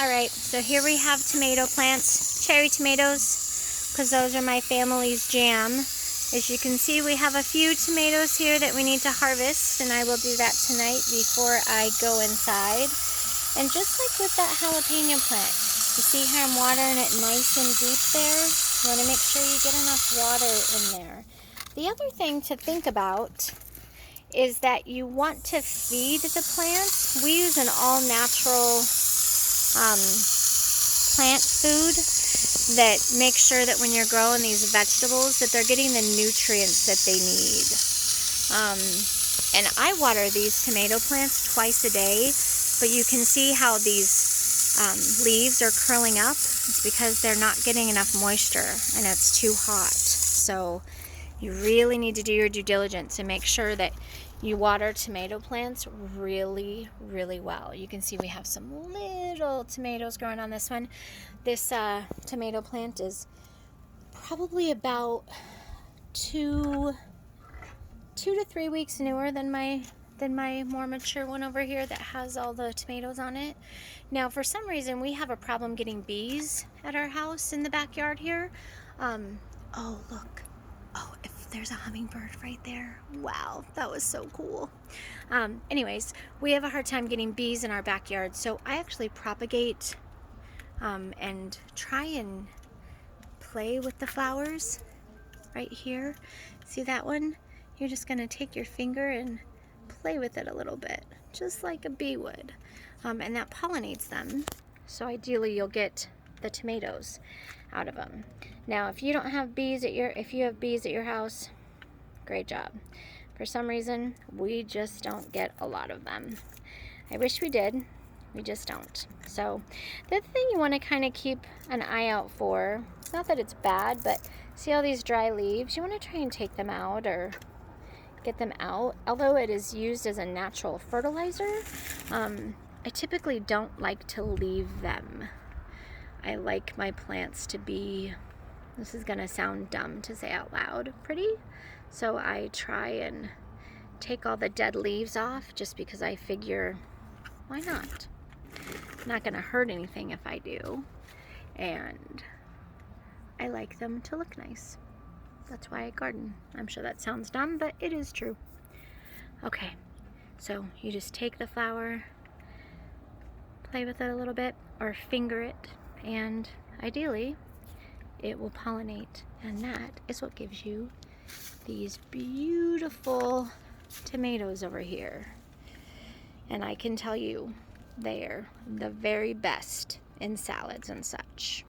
Alright, so here we have tomato plants, cherry tomatoes, because those are my family's jam. As you can see, we have a few tomatoes here that we need to harvest, and I will do that tonight before I go inside. And just like with that jalapeno plant, you see how I'm watering it nice and deep there? You want to make sure you get enough water in there. The other thing to think about is that you want to feed the plants. We use an all-natural plant food that makes sure that when you're growing these vegetables that they're getting the nutrients that they need. And I water these tomato plants twice a day, but you can see how these leaves are curling up. It's because they're not getting enough moisture and it's too hot. So you really need to do your due diligence and make sure that you water tomato plants really, really well. You can see we have some little tomatoes growing on this one. This tomato plant is probably about two to 3 weeks newer than my more mature one over here that has all the tomatoes on it. Now, for some reason, we have a problem getting bees at our house in the backyard here. Oh, look. Oh, if there's a hummingbird right there. Wow, that was so cool. Anyways, we have a hard time getting bees in our backyard, so I actually propagate and try and play with the flowers right here. See that one? You're just going to take your finger and play with it a little bit, just like a bee would. And that pollinates them, so ideally you'll get the tomatoes out of them. Now, if you don't have bees if you have bees at your house, great job. For some reason, we just don't get a lot of them. I wish we did. We just don't. So the other thing you want to kind of keep an eye out for, not that it's bad, but see all these dry leaves? You want to try and take them out or get them out. Although it is used as a natural fertilizer, I typically don't like to leave them. I like my plants to be, this is going to sound dumb to say out loud, pretty. So I try and take all the dead leaves off just because I figure, why not? Not going to hurt anything if I do. And I like them to look nice. That's why I garden. I'm sure that sounds dumb, but it is true. Okay, so you just take the flower, play with it a little bit, or finger it, and ideally it will pollinate, and that is what gives you these beautiful tomatoes over here. And I can tell you they're the very best in salads and such.